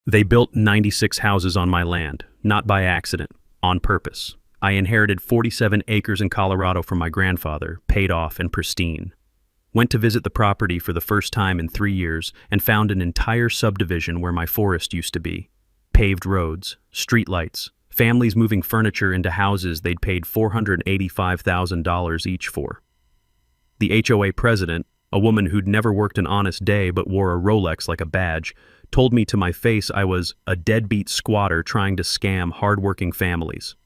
They built 96 houses on my land, not by accident, on purpose. I inherited 47 acres in Colorado from my grandfather, paid off and pristine. Went to visit the property for the first time in 3 years and found an entire subdivision where my forest used to be. Paved roads, streetlights, families moving furniture into houses they'd paid $485,000 each for. The HOA president, a woman who'd never worked an honest day but wore a Rolex like a badge, told me to my face I was a deadbeat squatter trying to scam hardworking families.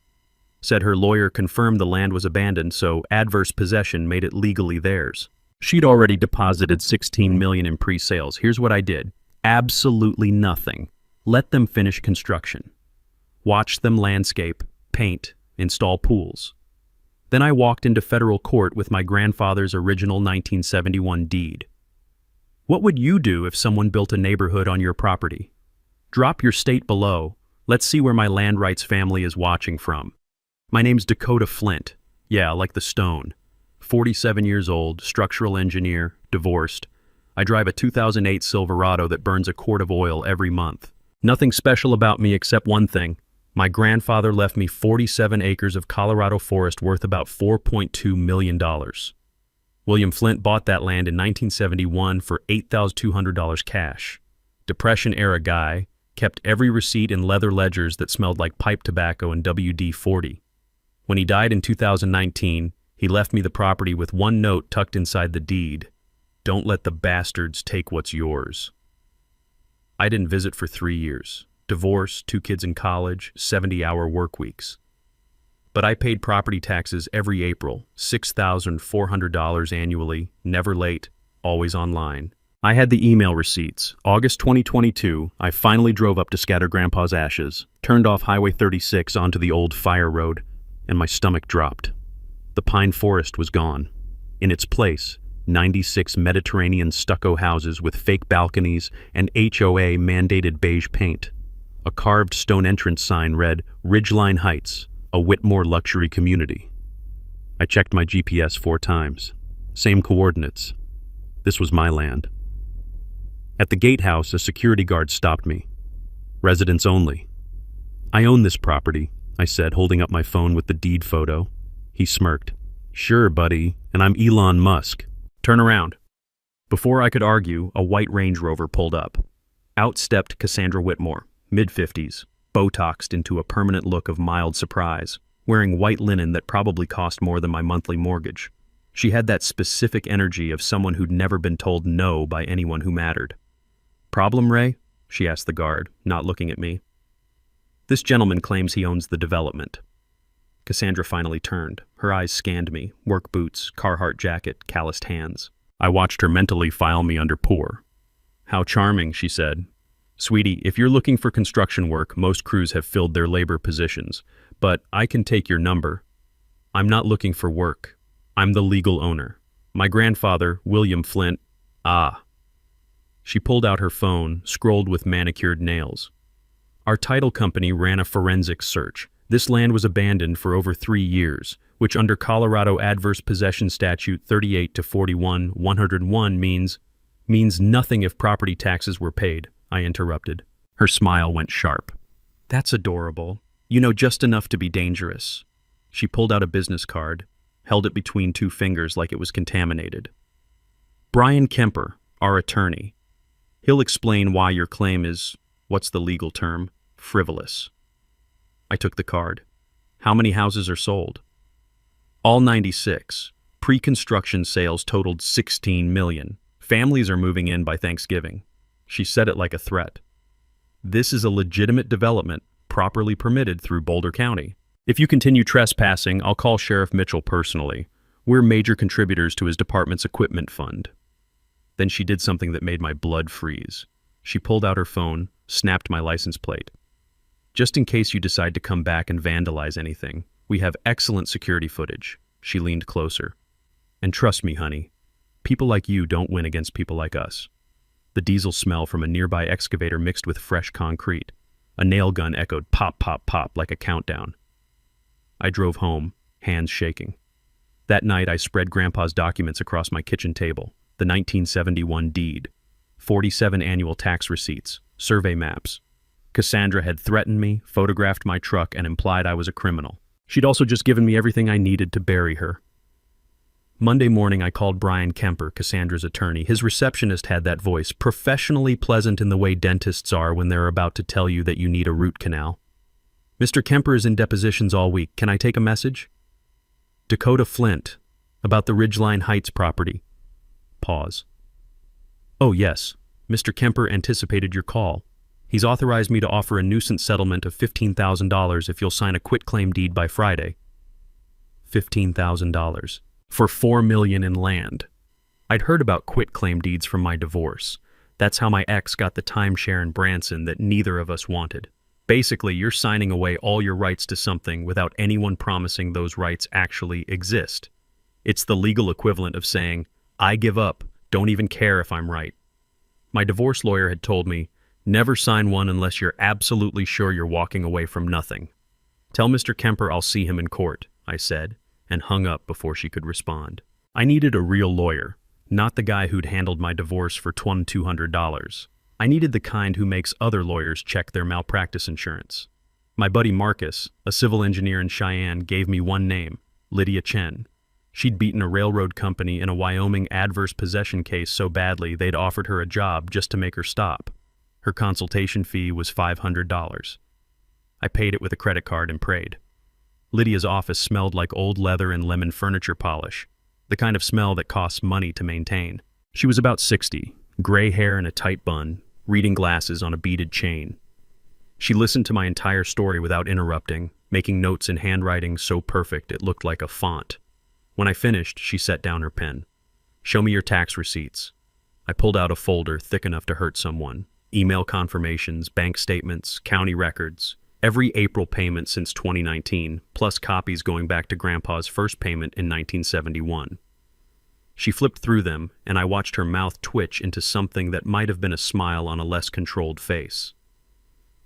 Said her lawyer confirmed the land was abandoned, so adverse possession made it legally theirs. She'd already deposited $16 million in pre-sales. Here's what I did. Absolutely nothing. Let them finish construction. Watched them landscape, paint, install pools. Then I walked into federal court with my grandfather's original 1971 deed. What would you do if someone built a neighborhood on your property? Drop your state below. Let's see where my land rights family is watching from. My name's Dakota Flint. Yeah, like the stone. 47 years old, structural engineer, divorced. I drive a 2008 Silverado that burns a quart of oil every month. Nothing special about me except one thing. My grandfather left me 47 acres of Colorado forest worth about $4.2 million. William Flint bought that land in 1971 for $8,200 cash. Depression-era guy, kept every receipt in leather ledgers that smelled like pipe tobacco and WD-40. When he died in 2019, he left me the property with one note tucked inside the deed. Don't let the bastards take what's yours. I didn't visit for 3 years. Divorce, 2 kids in college, 70-hour work weeks. But I paid property taxes every April, $6,400 annually, never late, always online. I had the email receipts. August 2022, I finally drove up to scatter Grandpa's ashes, turned off Highway 36 onto the old fire road, and my stomach dropped. The pine forest was gone. In its place, 96 Mediterranean stucco houses with fake balconies and HOA mandated beige paint. A carved stone entrance sign read, Ridgeline Heights, a Whitmore luxury community. I checked my GPS 4 times. Same coordinates. This was my land. At the gatehouse, a security guard stopped me. Residents only. I own this property, I said, holding up my phone with the deed photo. He smirked. Sure, buddy, and I'm Elon Musk. Turn around. Before I could argue, a white Range Rover pulled up. Out stepped Cassandra Whitmore, mid-50s, Botoxed into a permanent look of mild surprise, wearing white linen that probably cost more than my monthly mortgage. She had that specific energy of someone who'd never been told no by anyone who mattered. Problem, Ray? She asked the guard, not looking at me. This gentleman claims he owns the development. Cassandra finally turned. Her eyes scanned me, work boots, Carhartt jacket, calloused hands. I watched her mentally file me under poor. How charming, she said. Sweetie, if you're looking for construction work, most crews have filled their labor positions, but I can take your number. I'm not looking for work. I'm the legal owner. My grandfather, William Flint, She pulled out her phone, scrolled with manicured nails. Our title company ran a forensic search. This land was abandoned for over 3 years, which under Colorado Adverse Possession Statute 38 to 41, 101 means nothing if property taxes were paid, I interrupted. Her smile went sharp. That's adorable. You know just enough to be dangerous. She pulled out a business card, held it between 2 fingers like it was contaminated. Brian Kemper, our attorney. He'll explain why your claim is, what's the legal term, frivolous. I took the card. How many houses are sold? All 96. Pre-construction sales totaled $16 million. Families are moving in by Thanksgiving. She said it like a threat. This is a legitimate development, properly permitted through Boulder County. If you continue trespassing, I'll call Sheriff Mitchell personally. We're major contributors to his department's equipment fund. Then she did something that made my blood freeze. She pulled out her phone, snapped my license plate. Just in case you decide to come back and vandalize anything, we have excellent security footage. She leaned closer. And trust me, honey, people like you don't win against people like us. The diesel smell from a nearby excavator mixed with fresh concrete. A nail gun echoed pop, pop, pop like a countdown. I drove home, hands shaking. That night I spread Grandpa's documents across my kitchen table. The 1971 deed, 47 annual tax receipts, survey maps, Cassandra had threatened me, photographed my truck, and implied I was a criminal. She'd also just given me everything I needed to bury her. Monday morning, I called Brian Kemper, Cassandra's attorney. His receptionist had that voice, professionally pleasant in the way dentists are when they're about to tell you that you need a root canal. Mr. Kemper is in depositions all week. Can I take a message? Dakota Flint, about the Ridgeline Heights property. Pause. Oh, yes. Mr. Kemper anticipated your call. He's authorized me to offer a nuisance settlement of $15,000 if you'll sign a quitclaim deed by Friday. $15,000. For $4 million in land. I'd heard about quitclaim deeds from my divorce. That's how my ex got the timeshare in Branson that neither of us wanted. Basically, you're signing away all your rights to something without anyone promising those rights actually exist. It's the legal equivalent of saying, I give up, don't even care if I'm right. My divorce lawyer had told me, never sign one unless you're absolutely sure you're walking away from nothing. Tell Mr. Kemper I'll see him in court, I said, and hung up before she could respond. I needed a real lawyer, not the guy who'd handled my divorce for $2,200. I needed the kind who makes other lawyers check their malpractice insurance. My buddy Marcus, a civil engineer in Cheyenne, gave me one name, Lydia Chen. She'd beaten a railroad company in a Wyoming adverse possession case so badly they'd offered her a job just to make her stop. Her consultation fee was $500. I paid it with a credit card and prayed. Lydia's office smelled like old leather and lemon furniture polish, the kind of smell that costs money to maintain. She was about 60, gray hair in a tight bun, reading glasses on a beaded chain. She listened to my entire story without interrupting, making notes in handwriting so perfect it looked like a font. When I finished, she set down her pen. Show me your tax receipts. I pulled out a folder thick enough to hurt someone. Email confirmations, bank statements, county records. Every April payment since 2019, plus copies going back to Grandpa's first payment in 1971. She flipped through them, and I watched her mouth twitch into something that might have been a smile on a less controlled face.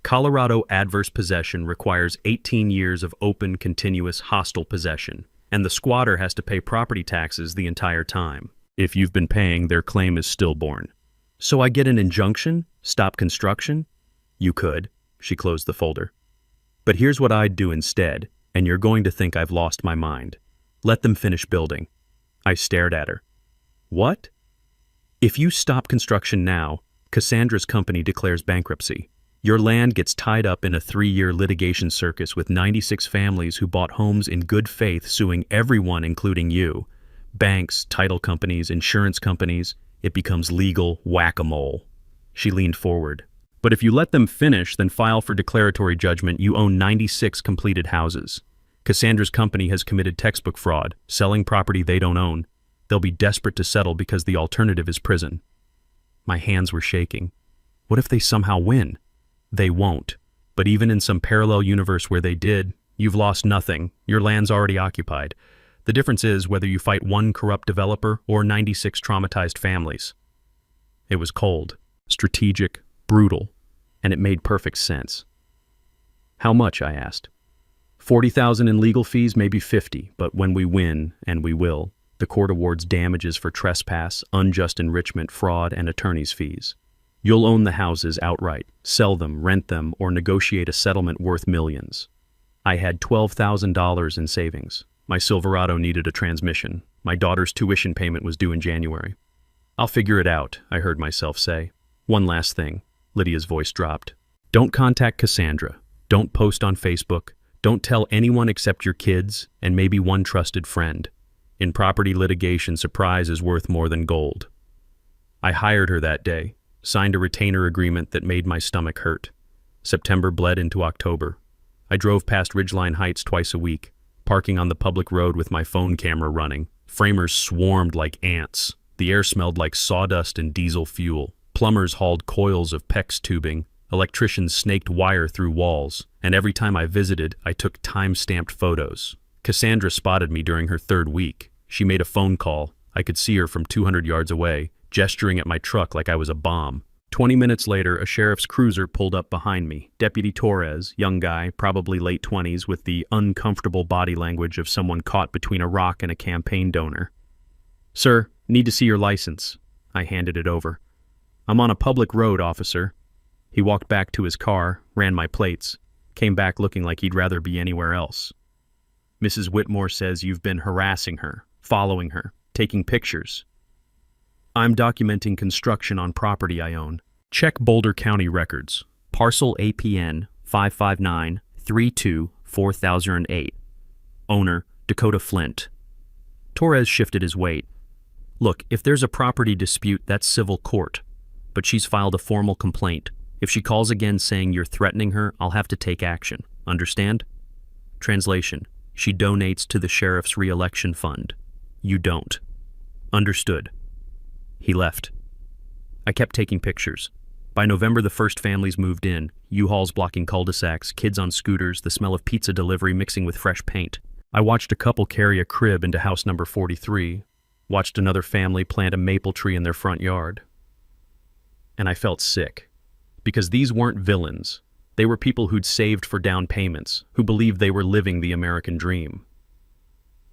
Colorado adverse possession requires 18 years of open, continuous, hostile possession, and the squatter has to pay property taxes the entire time. If you've been paying, their claim is stillborn. So I get an injunction? Stop construction? You could. She closed the folder. But here's what I'd do instead, and you're going to think I've lost my mind. Let them finish building. I stared at her. What? If you stop construction now, Cassandra's company declares bankruptcy. Your land gets tied up in a 3-year litigation circus with 96 families who bought homes in good faith suing everyone including you. Banks, title companies, insurance companies. It becomes legal whack-a-mole. She leaned forward. But if you let them finish, then file for declaratory judgment, you own 96 completed houses. Cassandra's company has committed textbook fraud, selling property they don't own. They'll be desperate to settle because the alternative is prison. My hands were shaking. What if they somehow win? They won't. But even in some parallel universe where they did, you've lost nothing. Your land's already occupied. The difference is whether you fight one corrupt developer or 96 traumatized families. It was cold, strategic, brutal, and it made perfect sense. How much? I asked. $40,000 in legal fees, maybe $50, but when we win, and we will, the court awards damages for trespass, unjust enrichment, fraud, and attorney's fees. You'll own the houses outright, sell them, rent them, or negotiate a settlement worth millions. I had $12,000 in savings. My Silverado needed a transmission. My daughter's tuition payment was due in January. I'll figure it out, I heard myself say. One last thing. Lydia's voice dropped. Don't contact Cassandra. Don't post on Facebook. Don't tell anyone except your kids and maybe one trusted friend. In property litigation, surprise is worth more than gold. I hired her that day, signed a retainer agreement that made my stomach hurt. September bled into October. I drove past Ridgeline Heights twice a week, parking on the public road with my phone camera running. Framers swarmed like ants. The air smelled like sawdust and diesel fuel. Plumbers hauled coils of PEX tubing. Electricians snaked wire through walls. And every time I visited, I took time-stamped photos. Cassandra spotted me during her 3rd week. She made a phone call. I could see her from 200 yards away, gesturing at my truck like I was a bomb. 20 minutes later, a sheriff's cruiser pulled up behind me. Deputy Torres, young guy, probably late 20s, with the uncomfortable body language of someone caught between a rock and a campaign donor. Sir, need to see your license. I handed it over. I'm on a public road, officer. He walked back to his car, ran my plates, came back looking like he'd rather be anywhere else. Mrs. Whitmore says you've been harassing her, following her, taking pictures. I'm documenting construction on property I own. Check Boulder County records. Parcel APN 559-32-4008. Owner, Dakota Flint. Torres shifted his weight. Look, if there's a property dispute, that's civil court. But she's filed a formal complaint. If she calls again saying you're threatening her, I'll have to take action. Understand? Translation. She donates to the sheriff's re-election fund. You don't. Understood. He left. I kept taking pictures. By November, the first families moved in. U-Hauls blocking cul-de-sacs, kids on scooters, the smell of pizza delivery mixing with fresh paint. I watched a couple carry a crib into house number 43. Watched another family plant a maple tree in their front yard. And I felt sick. Because these weren't villains. They were people who'd saved for down payments, who believed they were living the American dream.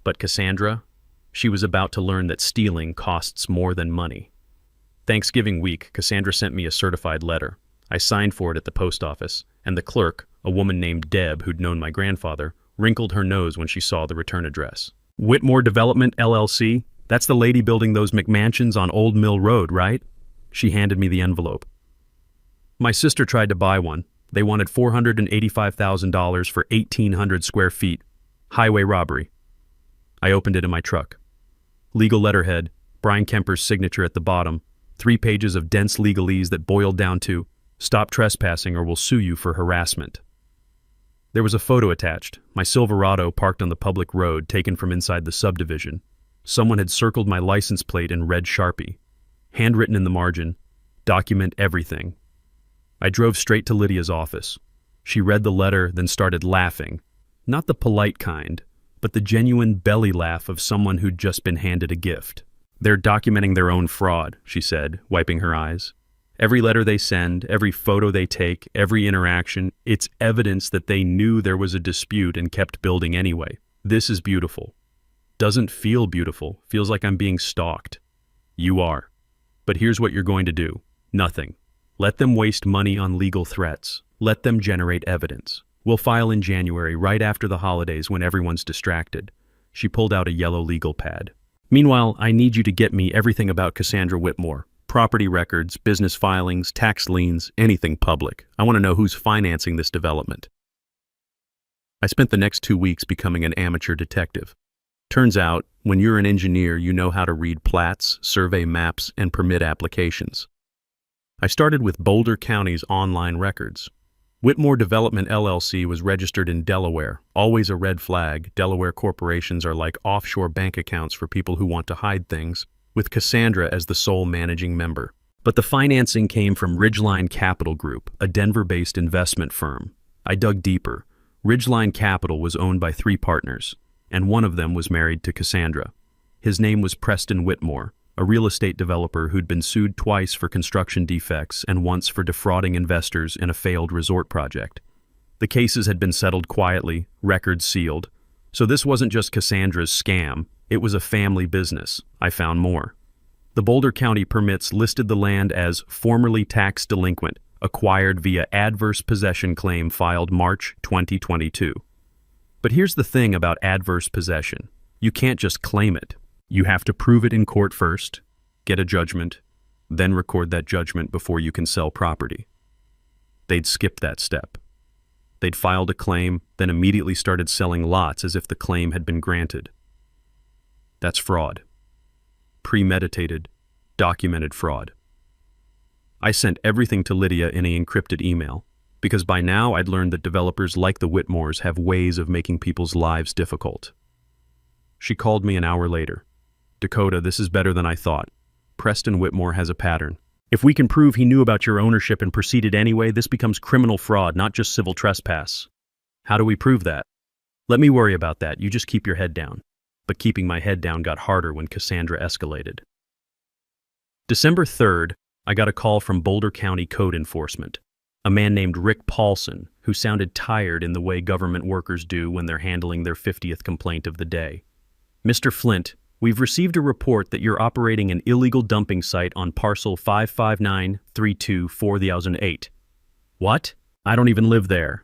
But Cassandra? She was about to learn that stealing costs more than money. Thanksgiving week, Cassandra sent me a certified letter. I signed for it at the post office, and the clerk, a woman named Deb who'd known my grandfather, wrinkled her nose when she saw the return address. Whitmore Development, LLC? That's the lady building those McMansions on Old Mill Road, right? She handed me the envelope. My sister tried to buy one. They wanted $485,000 for 1,800 square feet. Highway robbery. I opened it in my truck. Legal letterhead, Brian Kemper's signature at the bottom, 3 pages of dense legalese that boiled down to, stop trespassing or we'll sue you for harassment. There was a photo attached, my Silverado parked on the public road taken from inside the subdivision. Someone had circled my license plate in red Sharpie. Handwritten in the margin, document everything. I drove straight to Lydia's office. She read the letter, then started laughing. Not the polite kind, but the genuine belly laugh of someone who'd just been handed a gift. They're documenting their own fraud, she said, wiping her eyes. Every letter they send, every photo they take, every interaction, it's evidence that they knew there was a dispute and kept building anyway. This is beautiful. Doesn't feel beautiful, feels like I'm being stalked. You are. But here's what you're going to do. Nothing. Let them waste money on legal threats. Let them generate evidence. We'll file in January, right after the holidays when everyone's distracted. She pulled out a yellow legal pad. Meanwhile, I need you to get me everything about Cassandra Whitmore. Property records, business filings, tax liens, anything public. I want to know who's financing this development. I spent the next 2 weeks becoming an amateur detective. Turns out, when you're an engineer, you know how to read plats, survey maps, and permit applications. I started with Boulder County's online records. Whitmore Development LLC was registered in Delaware, always a red flag. Delaware corporations are like offshore bank accounts for people who want to hide things, with Cassandra as the sole managing member. But the financing came from Ridgeline Capital Group, a Denver-based investment firm. I dug deeper. Ridgeline Capital was owned by 3 partners, and one of them was married to Cassandra. His name was Preston Whitmore, a real estate developer who'd been sued twice for construction defects and once for defrauding investors in a failed resort project. The cases had been settled quietly, records sealed. So this wasn't just Cassandra's scam, it was a family business. I found more. The Boulder County permits listed the land as formerly tax delinquent, acquired via adverse possession claim filed March 2022. But here's the thing about adverse possession. You can't just claim it. You have to prove it in court first, get a judgment, then record that judgment before you can sell property. They'd skipped that step. They'd filed a claim, then immediately started selling lots as if the claim had been granted. That's fraud. Premeditated, documented fraud. I sent everything to Lydia in an encrypted email, because by now I'd learned that developers like the Whitmores have ways of making people's lives difficult. She called me an hour later. Dakota, this is better than I thought. Preston Whitmore has a pattern. If we can prove he knew about your ownership and proceeded anyway, this becomes criminal fraud, not just civil trespass. How do we prove that? Let me worry about that, you just keep your head down. But keeping my head down got harder when Cassandra escalated. December 3rd, I got a call from Boulder County Code Enforcement. A man named Rick Paulson, who sounded tired in the way government workers do when they're handling their 50th complaint of the day. Mr. Flint, we've received a report that you're operating an illegal dumping site on parcel 559-32-4008. What? I don't even live there.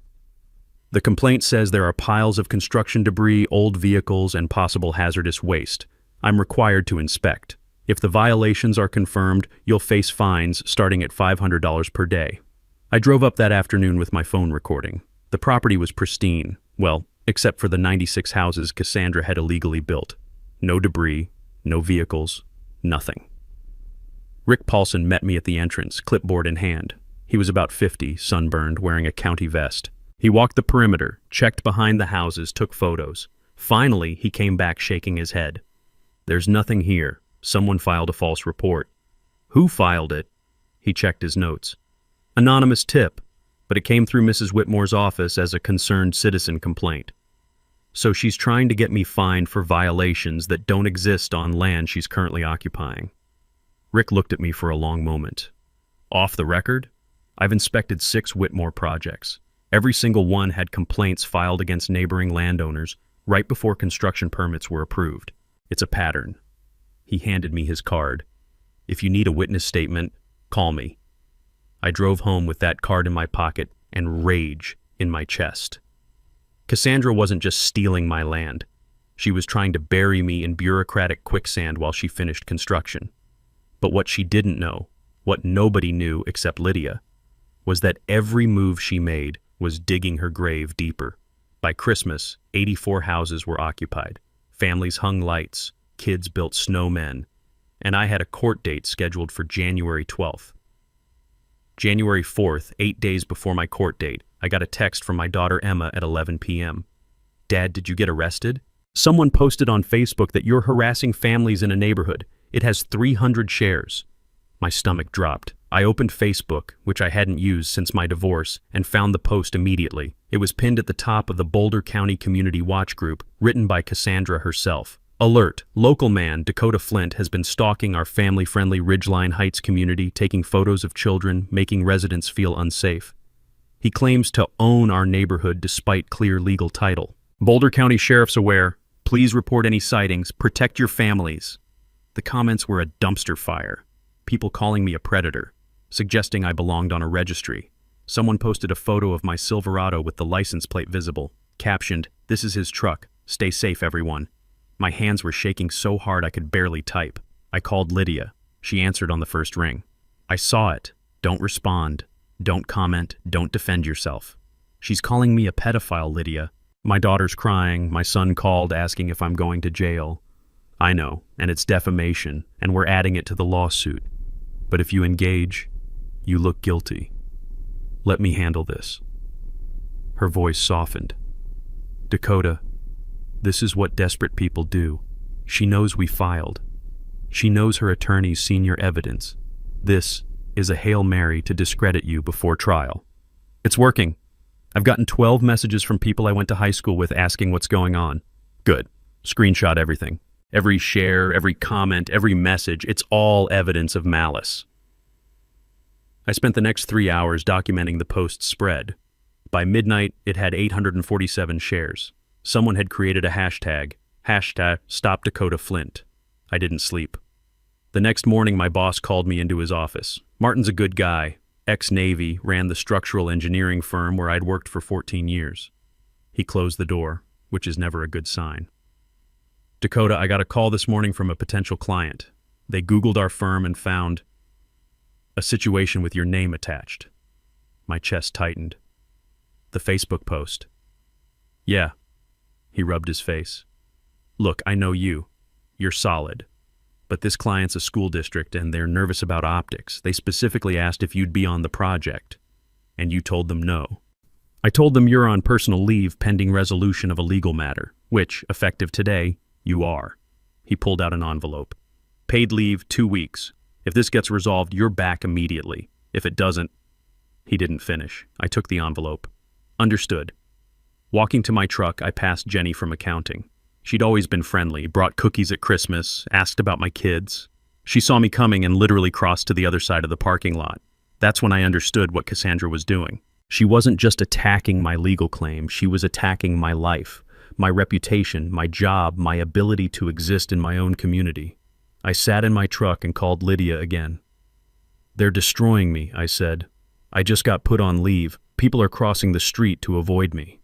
The complaint says there are piles of construction debris, old vehicles, and possible hazardous waste. I'm required to inspect. If the violations are confirmed, you'll face fines starting at $500 per day. I drove up that afternoon with my phone recording. The property was pristine, well, except for the 96 houses Cassandra had illegally built. No debris, no vehicles, nothing. Rick Paulson met me at the entrance, clipboard in hand. He was about 50, sunburned, wearing a county vest. He walked the perimeter, checked behind the houses, took photos. Finally, he came back shaking his head. There's nothing here. Someone filed a false report. Who filed it? He checked his notes. Anonymous tip, but it came through Mrs. Whitmore's office as a concerned citizen complaint. So she's trying to get me fined for violations that don't exist on land she's currently occupying. Rick looked at me for a long moment. Off the record, I've inspected 6 Whitmore projects. Every single one had complaints filed against neighboring landowners right before construction permits were approved. It's a pattern. He handed me his card. If you need a witness statement, call me. I drove home with that card in my pocket and rage in my chest. Cassandra wasn't just stealing my land. She was trying to bury me in bureaucratic quicksand while she finished construction. But what she didn't know, what nobody knew except Lydia, was that every move she made was digging her grave deeper. By Christmas, 84 houses were occupied. Families hung lights, kids built snowmen, and I had a court date scheduled for January 12th. January 4th, 8 days before my court date, I got a text from my daughter Emma at 11 p.m. Dad, did you get arrested? Someone posted on Facebook that you're harassing families in a neighborhood. It has 300 shares. My stomach dropped. I opened Facebook, which I hadn't used since my divorce, and found the post immediately. It was pinned at the top of the Boulder County Community Watch group, written by Cassandra herself. Alert! Local man Dakota Flint has been stalking our family-friendly Ridgeline Heights community, taking photos of children, making residents feel unsafe. He claims to own our neighborhood despite clear legal title. Boulder County Sheriff's aware. Please report any sightings. Protect your families. The comments were a dumpster fire. People calling me a predator, suggesting I belonged on a registry. Someone posted a photo of my Silverado with the license plate visible, captioned, "This is his truck. Stay safe, everyone." My hands were shaking so hard I could barely type. I called Lydia. She answered on the first ring. I saw it. Don't respond. Don't comment. Don't defend yourself. She's calling me a pedophile, Lydia. My daughter's crying. My son called asking if I'm going to jail. I know, and it's defamation, and we're adding it to the lawsuit. But if you engage, you look guilty. Let me handle this. Her voice softened. Dakota, this is what desperate people do. She knows we filed. She knows her attorney's seen your evidence. This is a Hail Mary to discredit you before trial. It's working. I've gotten 12 messages from people I went to high school with asking what's going on. Good. Screenshot everything. Every share, every comment, every message, it's all evidence of malice. I spent the next 3 hours documenting the post's spread. By midnight, it had 847 shares. Someone had created a hashtag #StopDakotaFlint. I didn't sleep. The next morning, my boss called me into his office. Martin's a good guy. Ex-Navy, ran the structural engineering firm where I'd worked for 14 years. He closed the door, which is never a good sign. Dakota, I got a call this morning from a potential client. They Googled our firm and found a situation with your name attached. My chest tightened. The Facebook post. Yeah. He rubbed his face. Look, I know you. You're solid. But this client's a school district and they're nervous about optics. They specifically asked if you'd be on the project. And you told them no. I told them you're on personal leave pending resolution of a legal matter, which, effective today, you are. He pulled out an envelope. Paid leave 2 weeks. If this gets resolved, you're back immediately. If it doesn't... He didn't finish. I took the envelope. Understood. Walking to my truck, I passed Jenny from accounting. She'd always been friendly, brought cookies at Christmas, asked about my kids. She saw me coming and literally crossed to the other side of the parking lot. That's when I understood what Cassandra was doing. She wasn't just attacking my legal claim, she was attacking my life, my reputation, my job, my ability to exist in my own community. I sat in my truck and called Lydia again. They're destroying me, I said. I just got put on leave. People are crossing the street to avoid me.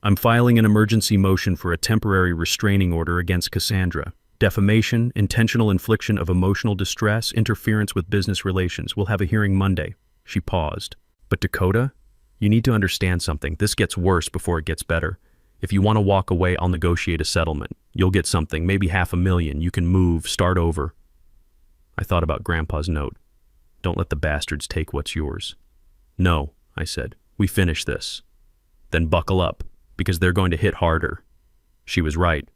I'm filing an emergency motion for a temporary restraining order against Cassandra. Defamation, intentional infliction of emotional distress, interference with business relations. We'll have a hearing Monday." She paused. "But Dakota, you need to understand something. This gets worse before it gets better. If you want to walk away, I'll negotiate a settlement. You'll get something, maybe $500,000. You can move, start over." I thought about Grandpa's note. "Don't let the bastards take what's yours." "No," I said. "We finish this. Then buckle up, because they're going to hit harder." She was right.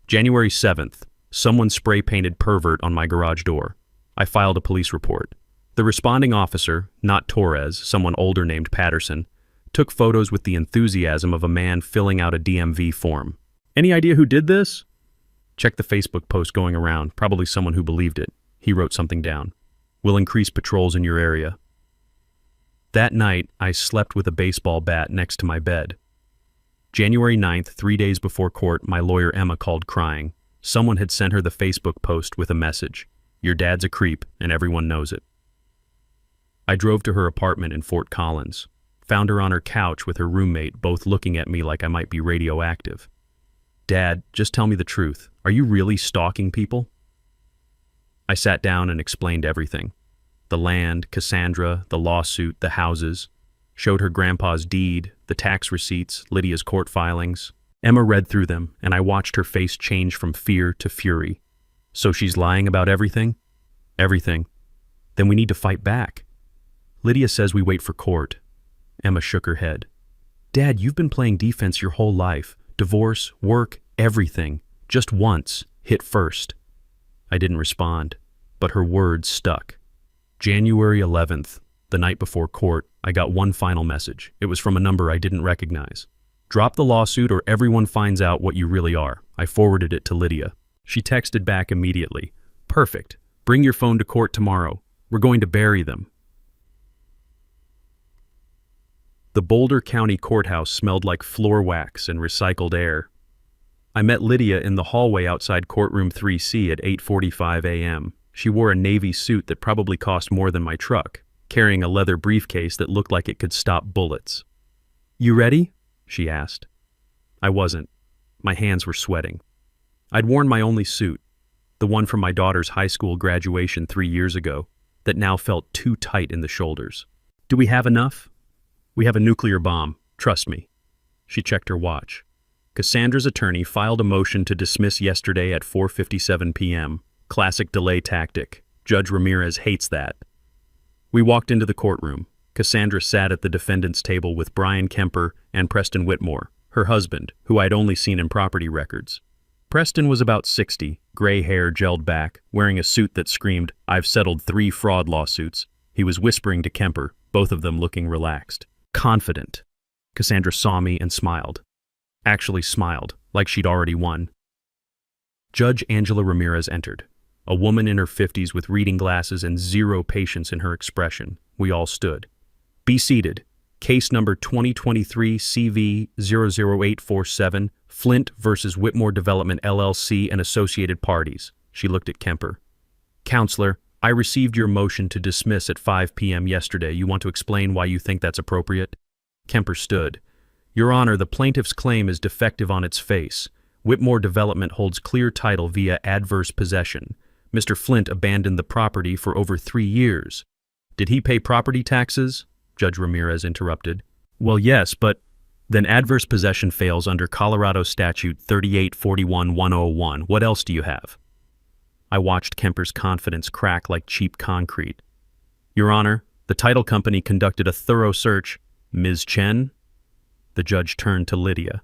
January 7th, someone spray-painted pervert on my garage door. I filed a police report. The responding officer, not Torres, someone older named Patterson, took photos with the enthusiasm of a man filling out a DMV form. "Any idea who did this?" "Check the Facebook post going around, probably someone who believed it." He wrote something down. "We'll increase patrols in your area." That night, I slept with a baseball bat next to my bed. January 9th, 3 days before court, my lawyer Emma called crying. Someone had sent her the Facebook post with a message. "Your dad's a creep, and everyone knows it." I drove to her apartment in Fort Collins, found her on her couch with her roommate, both looking at me like I might be radioactive. "Dad, just tell me the truth. Are you really stalking people?" I sat down and explained everything. The land, Cassandra, the lawsuit, the houses. Showed her grandpa's deed, the tax receipts, Lydia's court filings. Emma read through them, and I watched her face change from fear to fury. "So she's lying about everything?" "Everything." "Then we need to fight back." "Lydia says we wait for court." Emma shook her head. "Dad, you've been playing defense your whole life. Divorce, work, everything. Just once. Hit first." I didn't respond, but her words stuck. January 11th, the night before court, I got one final message. It was from a number I didn't recognize. "Drop the lawsuit or everyone finds out what you really are." I forwarded it to Lydia. She texted back immediately. "Perfect. Bring your phone to court tomorrow. We're going to bury them." The Boulder County Courthouse smelled like floor wax and recycled air. I met Lydia in the hallway outside courtroom 3C at 8:45 a.m. She wore a navy suit that probably cost more than my truck, carrying a leather briefcase that looked like it could stop bullets. "You ready?" she asked. I wasn't. My hands were sweating. I'd worn my only suit, the one from my daughter's high school graduation 3 years ago, that now felt too tight in the shoulders. "Do we have enough?" "We have a nuclear bomb. Trust me." She checked her watch. Cassandra's attorney filed a motion to dismiss yesterday at 4:57 p.m. Classic delay tactic. Judge Ramirez hates that. We walked into the courtroom. Cassandra sat at the defendant's table with Brian Kemper and Preston Whitmore, her husband, who I'd only seen in property records. Preston was about 60, gray hair gelled back, wearing a suit that screamed, "I've settled 3 fraud lawsuits." He was whispering to Kemper, both of them looking relaxed. Confident. Cassandra saw me and smiled. Actually smiled, like she'd already won. Judge Angela Ramirez entered, a woman in her 50s with reading glasses and zero patience in her expression. We all stood. "Be seated. Case number 2023 CV 00847, Flint versus Whitmore Development LLC and associated parties." She looked at Kemper. "Counselor, I received your motion to dismiss at 5 p.m. yesterday. You want to explain why you think that's appropriate?" Kemper stood. "Your Honor, the plaintiff's claim is defective on its face. Whitmore Development holds clear title via adverse possession. Mr. Flint abandoned the property for over 3 years. Did he pay property taxes?" Judge Ramirez interrupted. "Well, yes, but then adverse possession fails under Colorado Statute 3841-101. What else do you have?" I watched Kemper's confidence crack like cheap concrete. "Your Honor, the title company conducted a thorough search." "Ms. Chen?" The judge turned to Lydia.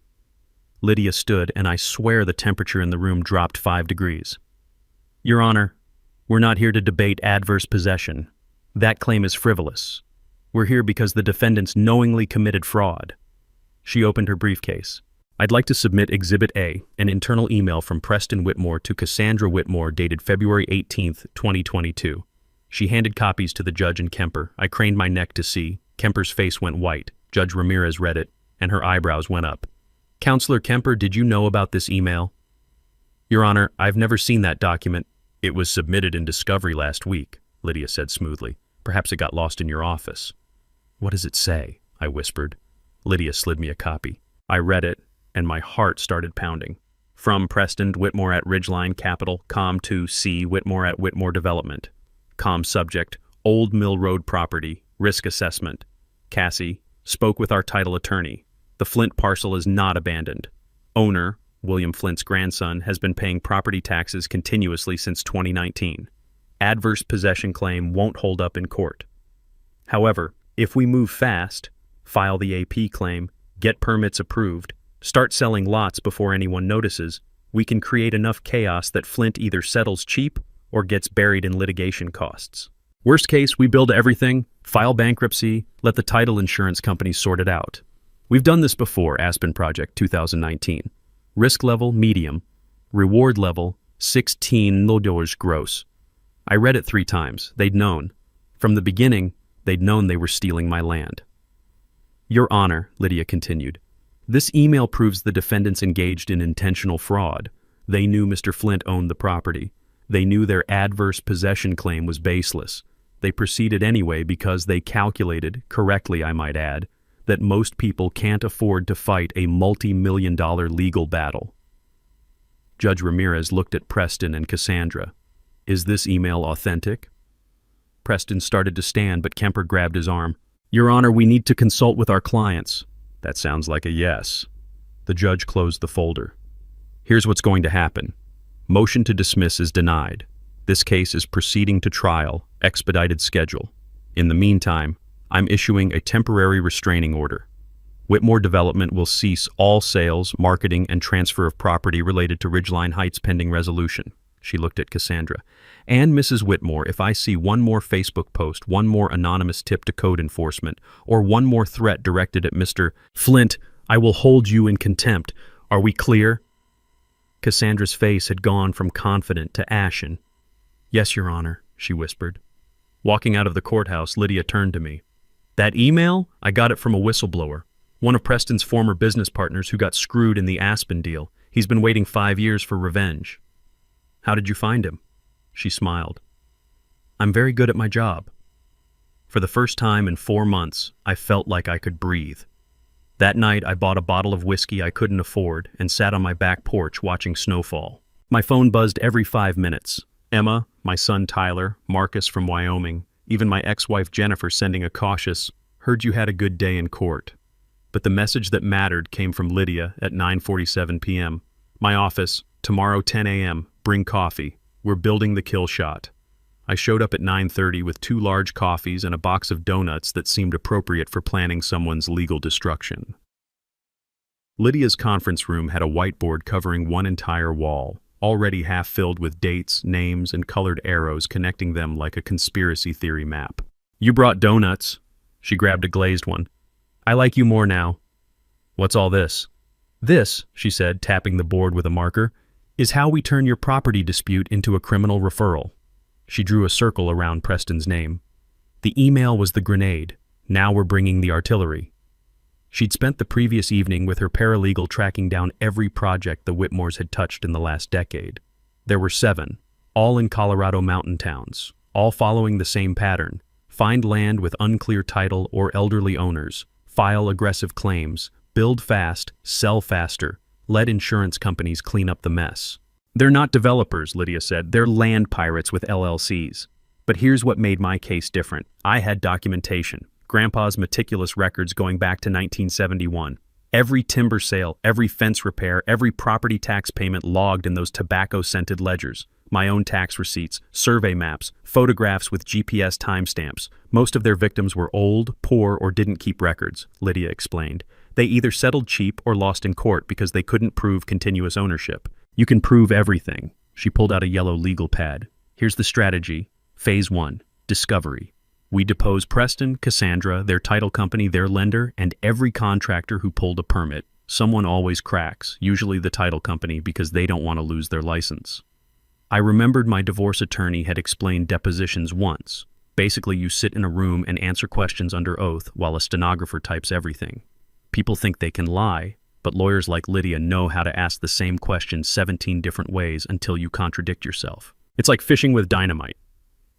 Lydia stood, and I swear the temperature in the room dropped 5 degrees. "Your Honor, we're not here to debate adverse possession. That claim is frivolous. We're here because the defendants knowingly committed fraud." She opened her briefcase. "I'd like to submit Exhibit A, an internal email from Preston Whitmore to Cassandra Whitmore dated February 18th, 2022. She handed copies to the judge and Kemper. I craned my neck to see. Kemper's face went white. Judge Ramirez read it, and her eyebrows went up. "Counselor Kemper, did you know about this email?" "Your Honor, I've never seen that document." "It was submitted in discovery last week," Lydia said smoothly. "Perhaps it got lost in your office." "What does it say?" I whispered. Lydia slid me a copy. I read it, and my heart started pounding. From Preston Whitmore at Ridgeline Capital, Com to C. Whitmore at Whitmore Development. Com subject, Old Mill Road property, risk assessment. Cassie, spoke with our title attorney. The Flint parcel is not abandoned. Owner, William Flint's grandson, has been paying property taxes continuously since 2019. Adverse possession claim won't hold up in court. However, if we move fast, file the AP claim, get permits approved, start selling lots before anyone notices, we can create enough chaos that Flint either settles cheap or gets buried in litigation costs. Worst case, we build everything, file bankruptcy, let the title insurance companies sort it out. We've done this before, Aspen Project 2019. Risk level, medium. Reward level, $16 gross. I read it 3 times. They'd known. From the beginning, they'd known they were stealing my land. Your Honor, Lydia continued, this email proves the defendants engaged in intentional fraud. They knew Mr. Flint owned the property. They knew their adverse possession claim was baseless. They proceeded anyway because they calculated, correctly I might add, that most people can't afford to fight a multi-million-dollar legal battle. Judge Ramirez looked at Preston and Cassandra. Is this email authentic? Preston started to stand, but Kemper grabbed his arm. Your Honor, we need to consult with our clients. That sounds like a yes. The judge closed the folder. Here's what's going to happen. Motion to dismiss is denied. This case is proceeding to trial, expedited schedule. In the meantime, I'm issuing a temporary restraining order. Whitmore Development will cease all sales, marketing, and transfer of property related to Ridgeline Heights pending resolution. She looked at Cassandra. And Mrs. Whitmore, if I see one more Facebook post, one more anonymous tip to code enforcement, or one more threat directed at Mr. Flint, I will hold you in contempt. Are we clear? Cassandra's face had gone from confident to ashen. Yes, Your Honor, she whispered. Walking out of the courthouse, Lydia turned to me. That email? I got it from a whistleblower. One of Preston's former business partners who got screwed in the Aspen deal. He's been waiting 5 years for revenge. How did you find him? She smiled. I'm very good at my job. For the first time in 4 months, I felt like I could breathe. That night, I bought a bottle of whiskey I couldn't afford and sat on my back porch watching snowfall. My phone buzzed every 5 minutes. Emma, my son Tyler, Marcus from Wyoming, even my ex-wife Jennifer sending a cautious, heard you had a good day in court. But the message that mattered came from Lydia at 9:47 p.m. My office, tomorrow 10 a.m., bring coffee. We're building the kill shot. I showed up at 9:30 with 2 large coffees and a box of donuts that seemed appropriate for planning someone's legal destruction. Lydia's conference room had a whiteboard covering one entire wall, already half filled with dates, names, and colored arrows connecting them like a conspiracy theory map. You brought donuts. She grabbed a glazed one. I like you more now. What's all this? This, she said, tapping the board with a marker, is how we turn your property dispute into a criminal referral. She drew a circle around Preston's name. The email was the grenade. Now we're bringing the artillery. She'd spent the previous evening with her paralegal tracking down every project the Whitmores had touched in the last decade. There were 7, all in Colorado mountain towns, all following the same pattern. Find land with unclear title or elderly owners, file aggressive claims, build fast, sell faster, let insurance companies clean up the mess. They're not developers, Lydia said. They're land pirates with LLCs. But here's what made my case different. I had documentation. Grandpa's meticulous records going back to 1971. Every timber sale, every fence repair, every property tax payment logged in those tobacco-scented ledgers. My own tax receipts, survey maps, photographs with GPS timestamps. Most of their victims were old, poor, or didn't keep records, Lydia explained. They either settled cheap or lost in court because they couldn't prove continuous ownership. You can prove everything. She pulled out a yellow legal pad. Here's the strategy. Phase 1, discovery. We depose Preston, Cassandra, their title company, their lender, and every contractor who pulled a permit. Someone always cracks, usually the title company, because they don't want to lose their license. I remembered my divorce attorney had explained depositions once. Basically, you sit in a room and answer questions under oath while a stenographer types everything. People think they can lie, but lawyers like Lydia know how to ask the same question 17 different ways until you contradict yourself. It's like fishing with dynamite.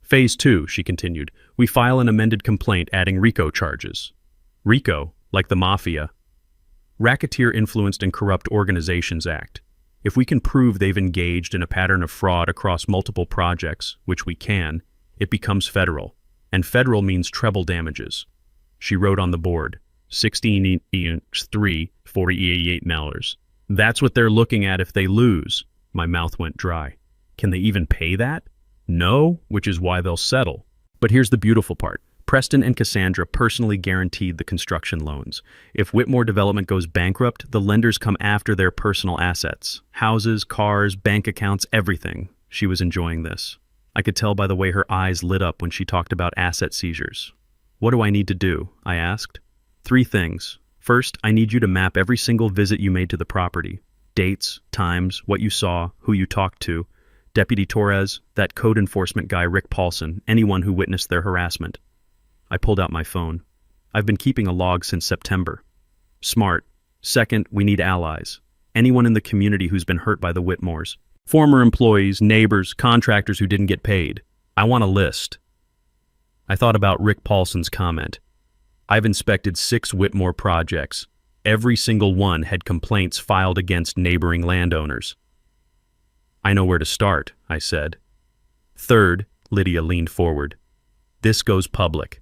Phase 2, she continued, we file an amended complaint adding RICO charges. RICO, like the mafia. Racketeer Influenced and Corrupt Organizations Act. If we can prove they've engaged in a pattern of fraud across multiple projects, which we can, it becomes federal. And federal means treble damages. She wrote on the board, 16.348 dollars. That's what they're looking at if they lose. My mouth went dry. Can they even pay that? No, which is why they'll settle. But here's the beautiful part. Preston and Cassandra personally guaranteed the construction loans. If Whitmore Development goes bankrupt, the lenders come after their personal assets. Houses, cars, bank accounts, everything. She was enjoying this. I could tell by the way her eyes lit up when she talked about asset seizures. What do I need to do? I asked. 3 things. First, I need you to map every single visit you made to the property. Dates, times, what you saw, who you talked to. Deputy Torres, that code enforcement guy Rick Paulson, anyone who witnessed their harassment. I pulled out my phone. I've been keeping a log since September. Smart. Second, we need allies. Anyone in the community who's been hurt by the Whitmores. Former employees, neighbors, contractors who didn't get paid. I want a list. I thought about Rick Paulson's comment. I've inspected 6 Whitmore projects. Every single one had complaints filed against neighboring landowners. I know where to start, I said. Third, Lydia leaned forward. This goes public.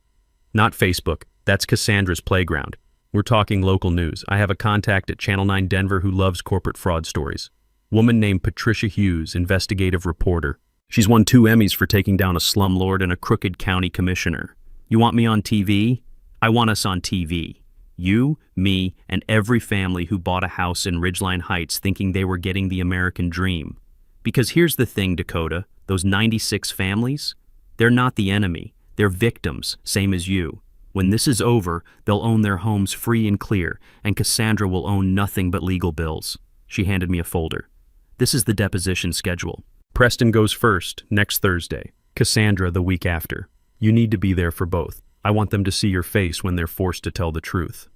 Not Facebook. That's Cassandra's playground. We're talking local news. I have a contact at Channel 9 Denver who loves corporate fraud stories. Woman named Patricia Hughes, investigative reporter. She's won 2 Emmys for taking down a slumlord and a crooked county commissioner. You want me on TV? I want us on TV. You, me, and every family who bought a house in Ridgeline Heights thinking they were getting the American dream. Because here's the thing, Dakota, those 96 families, they're not the enemy. They're victims, same as you. When this is over, they'll own their homes free and clear, and Cassandra will own nothing but legal bills. She handed me a folder. This is the deposition schedule. Preston goes first, next Thursday. Cassandra the week after. You need to be there for both. I want them to see your face when they're forced to tell the truth.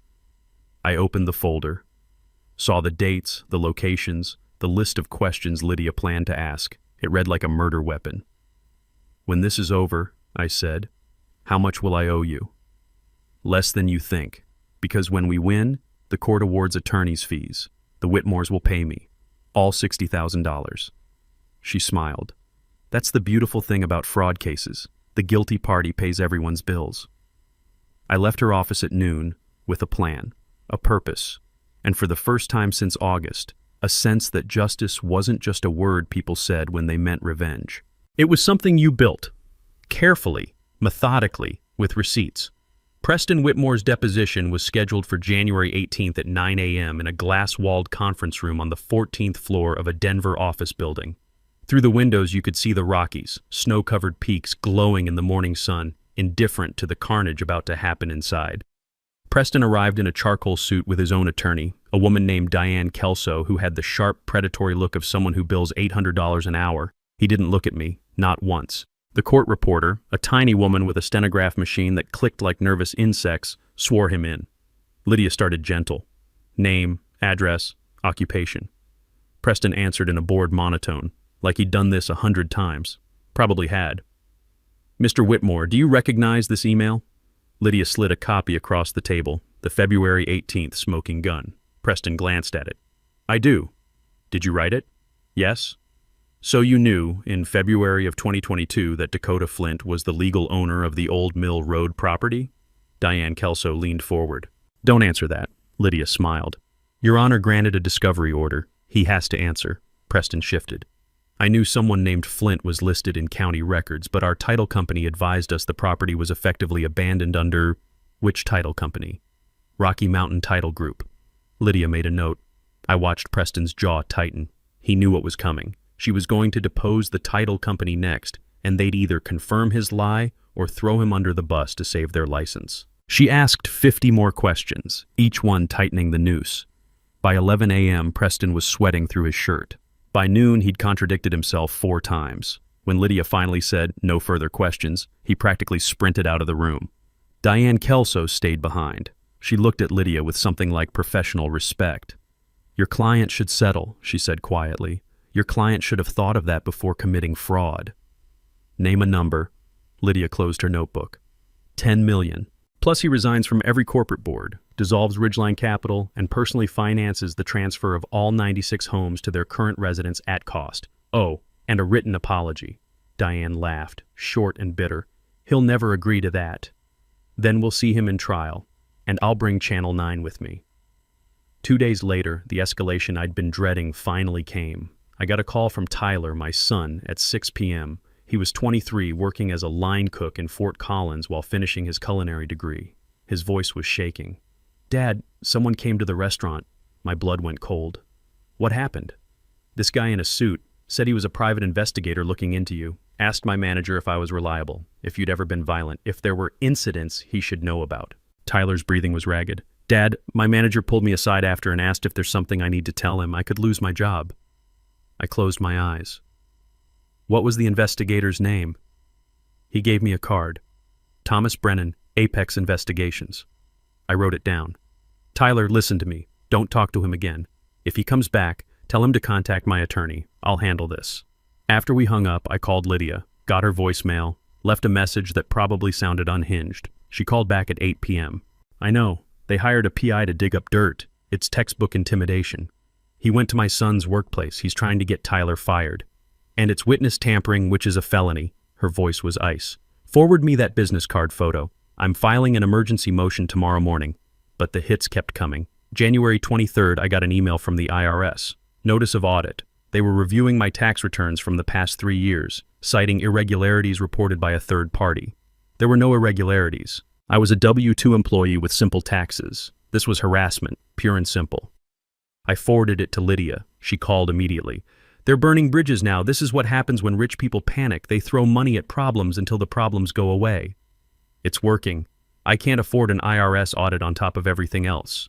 I opened the folder, saw the dates, the locations, the list of questions Lydia planned to ask. It read like a murder weapon. When this is over, I said, how much will I owe you? Less than you think, because when we win, the court awards attorney's fees. The Whitmores will pay me, all $60,000. She smiled. That's the beautiful thing about fraud cases. The guilty party pays everyone's bills. I left her office at noon with a plan, a purpose, and for the first time since August, a sense that justice wasn't just a word people said when they meant revenge. It was something you built, carefully, methodically, with receipts. Preston Whitmore's deposition was scheduled for January 18th at 9 a.m. in a glass-walled conference room on the 14th floor of a Denver office building. Through the windows you could see the Rockies, snow-covered peaks glowing in the morning sun, indifferent to the carnage about to happen inside. Preston arrived in a charcoal suit with his own attorney, a woman named Diane Kelso who had the sharp, predatory look of someone who bills $800 an hour. He didn't look at me, not once. The court reporter, a tiny woman with a stenograph machine that clicked like nervous insects, swore him in. Lydia started gentle. Name, address, occupation. Preston answered in a bored monotone, like he'd done this 100 times. Probably had. Mr. Whitmore, do you recognize this email? Lydia slid a copy across the table, the February 18th smoking gun. Preston glanced at it. I do. Did you write it? Yes. So you knew, in February of 2022, that Dakota Flint was the legal owner of the Old Mill Road property? Diane Kelso leaned forward. Don't answer that. Lydia smiled. Your Honor granted a discovery order. He has to answer. Preston shifted. I knew someone named Flint was listed in county records, but our title company advised us the property was effectively abandoned under... Which title company? Rocky Mountain Title Group. Lydia made a note. I watched Preston's jaw tighten. He knew what was coming. She was going to depose the title company next, and they'd either confirm his lie or throw him under the bus to save their license. She asked 50 more questions, each one tightening the noose. By 11 a.m., Preston was sweating through his shirt. By noon, he'd contradicted himself 4 times. When Lydia finally said, no further questions, he practically sprinted out of the room. Diane Kelso stayed behind. She looked at Lydia with something like professional respect. Your client should settle, she said quietly. Your client should have thought of that before committing fraud. Name a number. Lydia closed her notebook. 10 million. Plus, he resigns from every corporate board, dissolves Ridgeline Capital, and personally finances the transfer of all 96 homes to their current residents at cost. Oh, and a written apology. Diane laughed, short and bitter. He'll never agree to that. Then we'll see him in trial, and I'll bring Channel 9 with me. 2 days later, the escalation I'd been dreading finally came. I got a call from Tyler, my son, at 6 p.m. He was 23, working as a line cook in Fort Collins while finishing his culinary degree. His voice was shaking. "Dad, someone came to the restaurant." My blood went cold. "What happened?" "This guy in a suit said he was a private investigator looking into you. Asked my manager if I was reliable, if you'd ever been violent, if there were incidents he should know about." Tyler's breathing was ragged. "Dad, my manager pulled me aside after and asked if there's something I need to tell him. I could lose my job." I closed my eyes. "What was the investigator's name?" He gave me a card. "Thomas Brennan, Apex Investigations." I wrote it down. "Tyler, listen to me. Don't talk to him again. If he comes back, tell him to contact my attorney. I'll handle this." After we hung up, I called Lydia, got her voicemail, left a message that probably sounded unhinged. She called back at 8 p.m. "I know. They hired a PI to dig up dirt. It's textbook intimidation. He went to my son's workplace. He's trying to get Tyler fired. And it's witness tampering, which is a felony." Her voice was ice. "Forward me that business card photo. I'm filing an emergency motion tomorrow morning." But the hits kept coming. January 23rd, I got an email from the IRS. Notice of audit. They were reviewing my tax returns from the past 3 years, citing irregularities reported by a third party. There were no irregularities. I was a W-2 employee with simple taxes. This was harassment, pure and simple. I forwarded it to Lydia. She called immediately. "They're burning bridges now. This is what happens when rich people panic. They throw money at problems until the problems go away." "It's working. I can't afford an IRS audit on top of everything else."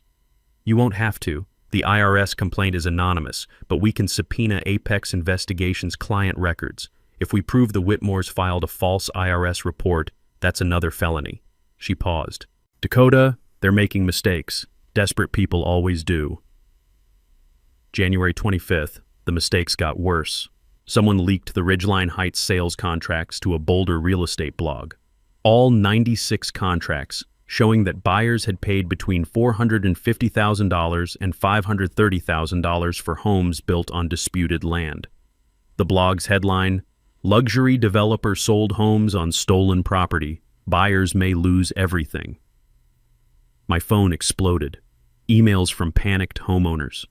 "You won't have to. The IRS complaint is anonymous, but we can subpoena Apex Investigations client records. If we prove the Whitmores filed a false IRS report, that's another felony." She paused. "Dakota, they're making mistakes. Desperate people always do." January 25th, the mistakes got worse. Someone leaked the Ridgeline Heights sales contracts to a Boulder real estate blog. All 96 contracts, showing that buyers had paid between $450,000 and $530,000 for homes built on disputed land. The blog's headline, "Luxury developer sold homes on stolen property. Buyers may lose everything." My phone exploded. Emails from panicked homeowners.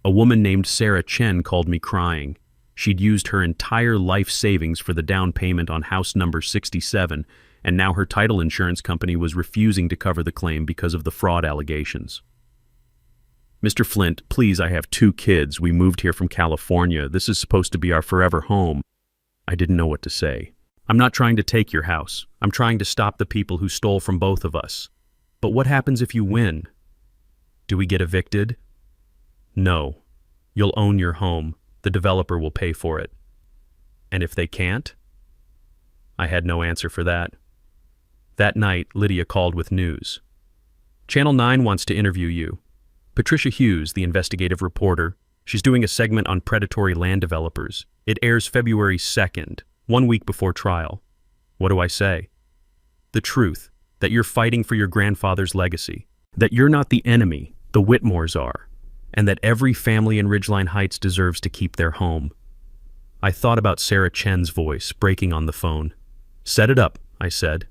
A woman named Sarah Chen called me crying. She'd used her entire life savings for the down payment on house number 67, and now her title insurance company was refusing to cover the claim because of the fraud allegations. "Mr. Flint, please, I have 2 kids. We moved here from California. This is supposed to be our forever home." I didn't know what to say. "I'm not trying to take your house. I'm trying to stop the people who stole from both of us. But what happens if you win? Do we get evicted?" "No. You'll own your home. The developer will pay for it." "And if they can't?" I had no answer for that. That night, Lydia called with news. "Channel 9 wants to interview you. Patricia Hughes, the investigative reporter. She's doing a segment on predatory land developers. It airs February 2nd, 1 week before trial." What do I say? The truth, that you're fighting for your grandfather's legacy, that you're not the enemy, the Whitmores are, and that every family in Ridgeline Heights deserves to keep their home. I thought about Sarah Chen's voice breaking on the phone. "Set it up," I said.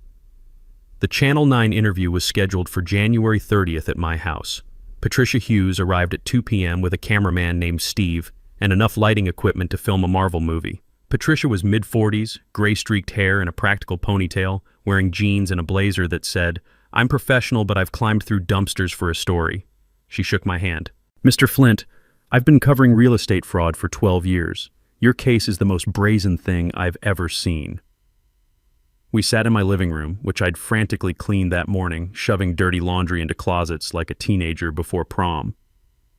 The Channel 9 interview was scheduled for January 30th at my house. Patricia Hughes arrived at 2 p.m. with a cameraman named Steve and enough lighting equipment to film a Marvel movie. Patricia was mid-40s, gray-streaked hair and a practical ponytail, wearing jeans and a blazer that said, "I'm professional, but I've climbed through dumpsters for a story." She shook my hand. "Mr. Flint, I've been covering real estate fraud for 12 years. Your case is the most brazen thing I've ever seen." We sat in my living room, which I'd frantically cleaned that morning, shoving dirty laundry into closets like a teenager before prom.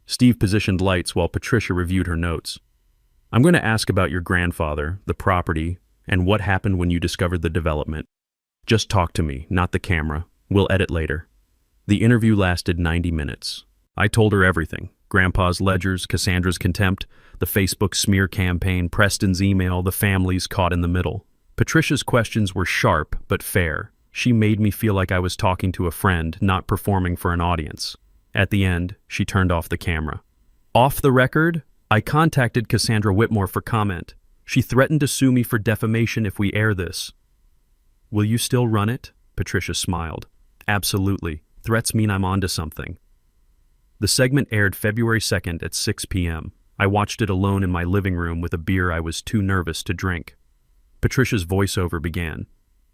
Steve positioned lights while Patricia reviewed her notes. "I'm going to ask about your grandfather, the property, and what happened when you discovered the development. Just talk to me, not the camera. We'll edit later." The interview lasted 90 minutes. I told her everything. Grandpa's ledgers, Cassandra's contempt, the Facebook smear campaign, Preston's email, the families caught in the middle. Patricia's questions were sharp but fair. She made me feel like I was talking to a friend, not performing for an audience. At the end, she turned off the camera. Off the record, I contacted Cassandra Whitmore for comment. She threatened to sue me for defamation if we air this. Will you still run it? Patricia smiled. Absolutely. Threats mean I'm onto something. The segment aired February 2nd at 6 p.m. I watched it alone in my living room with a beer I was too nervous to drink. Patricia's voiceover began.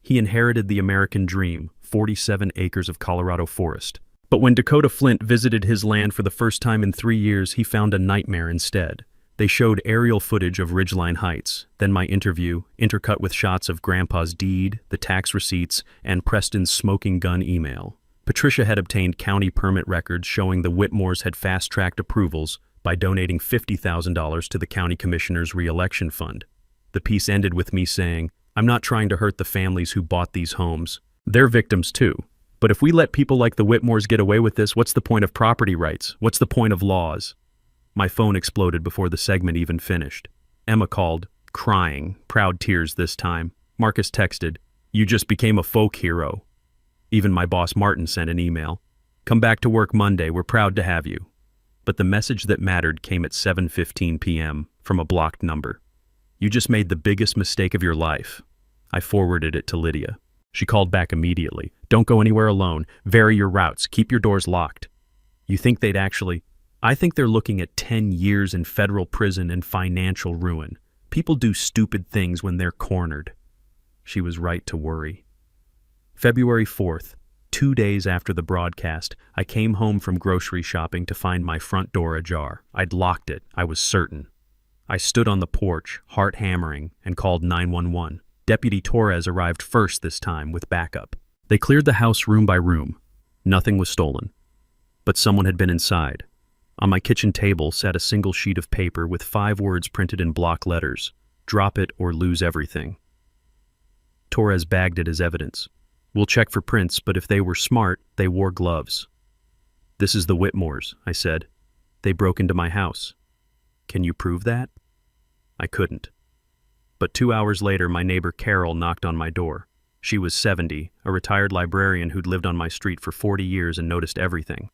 He inherited the American dream, 47 acres of Colorado forest. But when Dakota Flint visited his land for the first time in 3 years, he found a nightmare instead. They showed aerial footage of Ridgeline Heights, then my interview, intercut with shots of Grandpa's deed, the tax receipts, and Preston's smoking gun email. Patricia had obtained county permit records showing the Whitmores had fast-tracked approvals by donating $50,000 to the county commissioner's re-election fund. The piece ended with me saying, I'm not trying to hurt the families who bought these homes. They're victims too. But if we let people like the Whitmores get away with this, what's the point of property rights? What's the point of laws? My phone exploded before the segment even finished. Emma called, crying, proud tears this time. Marcus texted, you just became a folk hero. Even my boss Martin sent an email. Come back to work Monday, we're proud to have you. But the message that mattered came at 7:15 p.m. from a blocked number. You just made the biggest mistake of your life. I forwarded it to Lydia. She called back immediately. Don't go anywhere alone. Vary your routes. Keep your doors locked. You think they'd actually... I think they're looking at 10 years in federal prison and financial ruin. People do stupid things when they're cornered. She was right to worry. February 4th, 2 days after the broadcast, I came home from grocery shopping to find my front door ajar. I'd locked it, I was certain. I stood on the porch, heart hammering, and called 911. Deputy Torres arrived first this time with backup. They cleared the house room by room. Nothing was stolen. But someone had been inside. On my kitchen table sat a single sheet of paper with 5 words printed in block letters. Drop it or lose everything. Torres bagged it as evidence. We'll check for prints, but if they were smart, they wore gloves. This is the Whitmores, I said. They broke into my house. Can you prove that? I couldn't. But 2 hours later, my neighbor Carol knocked on my door. She was 70, a retired librarian who'd lived on my street for 40 years and noticed everything.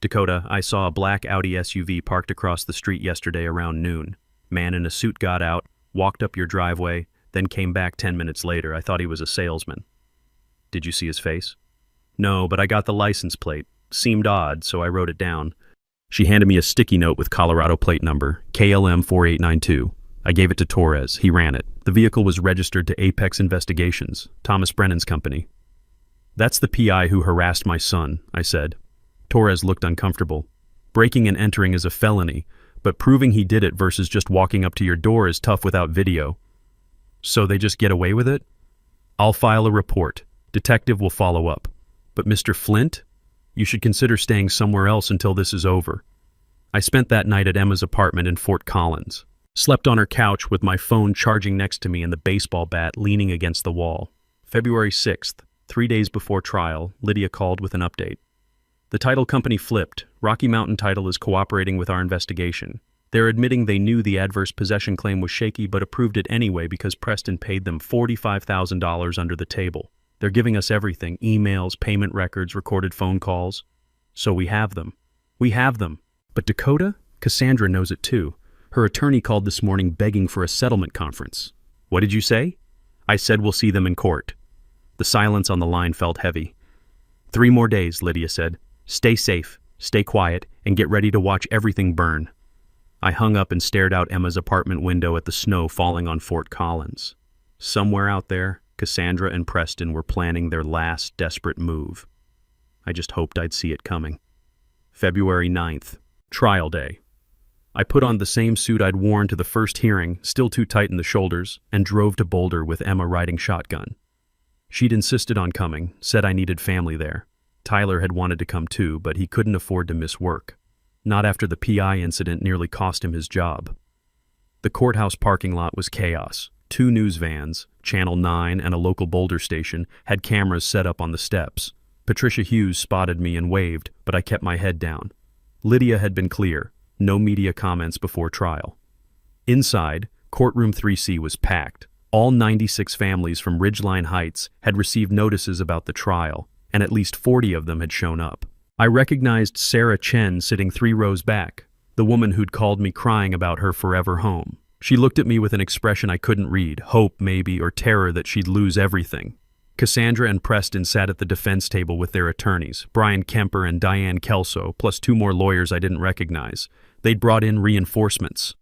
Dakota, I saw a black Audi SUV parked across the street yesterday around noon. Man in a suit got out, walked up your driveway, then came back 10 minutes later. I thought he was a salesman. Did you see his face? No, but I got the license plate. Seemed odd, so I wrote it down. She handed me a sticky note with Colorado plate number, KLM 4892. I gave it to Torres. He ran it. The vehicle was registered to Apex Investigations, Thomas Brennan's company. That's the PI who harassed my son, I said. Torres looked uncomfortable. Breaking and entering is a felony, but proving he did it versus just walking up to your door is tough without video. So they just get away with it? I'll file a report. Detective will follow up. But Mr. Flint? You should consider staying somewhere else until this is over. I spent that night at Emma's apartment in Fort Collins. Slept on her couch with my phone charging next to me and the baseball bat leaning against the wall. February 6th, 3 days before trial, Lydia called with an update. The title company flipped. Rocky Mountain Title is cooperating with our investigation. They're admitting they knew the adverse possession claim was shaky but approved it anyway because Preston paid them $45,000 under the table. They're giving us everything, emails, payment records, recorded phone calls. So we have them. We have them. But Dakota? Cassandra knows it too. Her attorney called this morning begging for a settlement conference. What did you say? I said we'll see them in court. The silence on the line felt heavy. 3 more days, Lydia said. Stay safe, stay quiet, and get ready to watch everything burn. I hung up and stared out Emma's apartment window at the snow falling on Fort Collins. Somewhere out there, Cassandra and Preston were planning their last desperate move. I just hoped I'd see it coming. February 9th, trial day. I put on the same suit I'd worn to the first hearing, still too tight in the shoulders, and drove to Boulder with Emma riding shotgun. She'd insisted on coming, said I needed family there. Tyler had wanted to come too, but he couldn't afford to miss work. Not after the PI incident nearly cost him his job. The courthouse parking lot was chaos. 2 news vans, Channel 9 and a local Boulder station, had cameras set up on the steps. Patricia Hughes spotted me and waved, but I kept my head down. Lydia had been clear. No media comments before trial. Inside, courtroom 3C was packed. All 96 families from Ridgeline Heights had received notices about the trial, and at least 40 of them had shown up. I recognized Sarah Chen sitting 3 rows back, the woman who'd called me crying about her forever home. She looked at me with an expression I couldn't read, hope maybe, or terror that she'd lose everything. Cassandra and Preston sat at the defense table with their attorneys, Brian Kemper and Diane Kelso, plus 2 more lawyers I didn't recognize. They'd brought in reinforcements.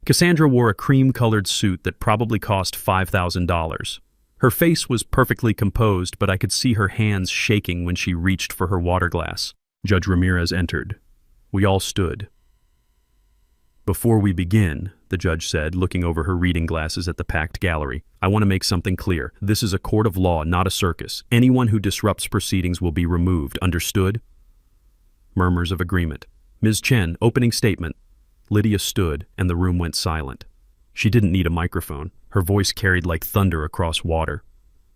Cassandra wore a cream-colored suit that probably cost $5,000. Her face was perfectly composed, but I could see her hands shaking when she reached for her water glass. Judge Ramirez entered. We all stood. Before we begin, the judge said, looking over her reading glasses at the packed gallery, I want to make something clear. This is a court of law, not a circus. Anyone who disrupts proceedings will be removed. Understood? Murmurs of agreement. Ms. Chen, opening statement. Lydia stood, and the room went silent. She didn't need a microphone. Her voice carried like thunder across water.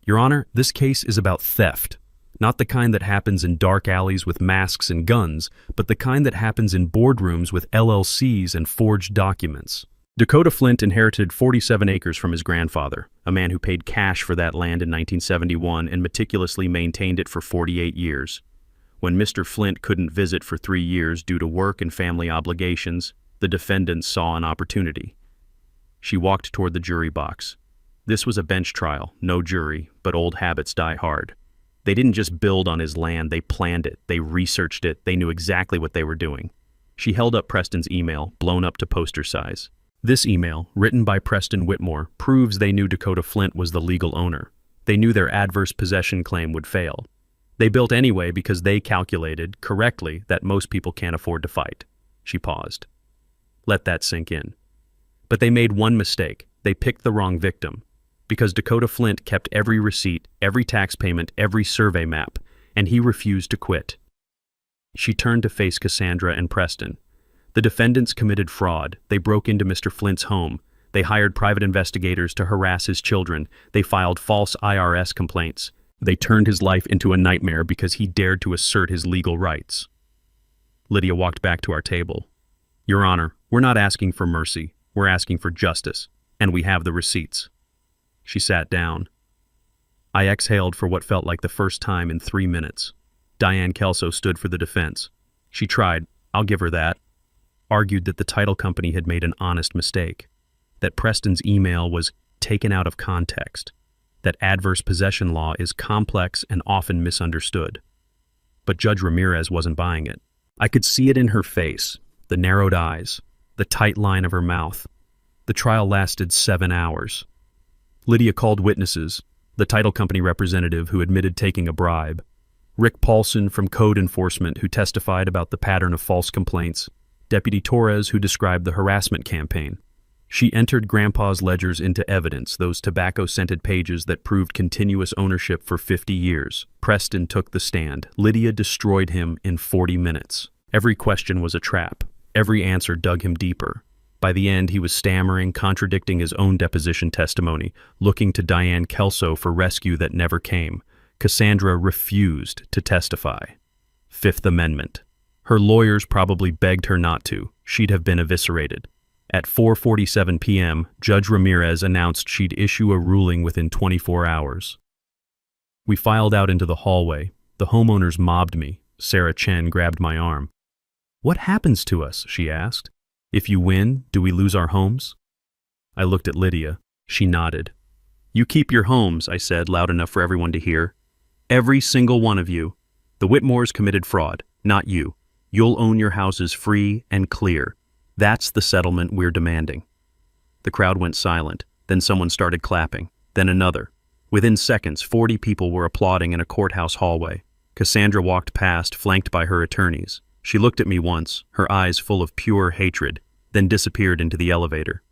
Your Honor, this case is about theft. Not the kind that happens in dark alleys with masks and guns, but the kind that happens in boardrooms with LLCs and forged documents. Dakota Flint inherited 47 acres from his grandfather, a man who paid cash for that land in 1971 and meticulously maintained it for 48 years. When Mr. Flint couldn't visit for 3 years due to work and family obligations, the defendant saw an opportunity. She walked toward the jury box. This was a bench trial, no jury, but old habits die hard. They didn't just build on his land, they planned it, they researched it, they knew exactly what they were doing. She held up Preston's email, blown up to poster size. This email, written by Preston Whitmore, proves they knew Dakota Flint was the legal owner. They knew their adverse possession claim would fail. They built anyway because they calculated, correctly, that most people can't afford to fight. She paused. Let that sink in. But they made one mistake. They picked the wrong victim. Because Dakota Flint kept every receipt, every tax payment, every survey map, and he refused to quit. She turned to face Cassandra and Preston. The defendants committed fraud. They broke into Mr. Flint's home. They hired private investigators to harass his children. They filed false IRS complaints. They turned his life into a nightmare because he dared to assert his legal rights. Lydia walked back to our table. Your Honor, we're not asking for mercy. We're asking for justice, and we have the receipts. She sat down. I exhaled for what felt like the first time in 3 minutes. Diane Kelso stood for the defense. She tried, I'll give her that, argued that the title company had made an honest mistake, that Preston's email was taken out of context, that adverse possession law is complex and often misunderstood. But Judge Ramirez wasn't buying it. I could see it in her face, the narrowed eyes, the tight line of her mouth. The trial lasted 7 hours. Lydia called witnesses, the title company representative who admitted taking a bribe, Rick Paulson from Code Enforcement who testified about the pattern of false complaints, Deputy Torres who described the harassment campaign. She entered Grandpa's ledgers into evidence, those tobacco-scented pages that proved continuous ownership for 50 years. Preston took the stand. Lydia destroyed him in 40 minutes. Every question was a trap. Every answer dug him deeper. By the end, he was stammering, contradicting his own deposition testimony, looking to Diane Kelso for rescue that never came. Cassandra refused to testify. Fifth Amendment. Her lawyers probably begged her not to. She'd have been eviscerated. At 4:47 p.m., Judge Ramirez announced she'd issue a ruling within 24 hours. We filed out into the hallway. The homeowners mobbed me. Sarah Chen grabbed my arm. What happens to us? She asked. If you win, do we lose our homes? I looked at Lydia. She nodded. You keep your homes, I said, loud enough for everyone to hear. Every single one of you. The Whitmores committed fraud, not you. You'll own your houses free and clear. That's the settlement we're demanding. The crowd went silent. Then someone started clapping. Then another. Within seconds, 40 people were applauding in a courthouse hallway. Cassandra walked past, flanked by her attorneys. She looked at me once, her eyes full of pure hatred, then disappeared into the elevator.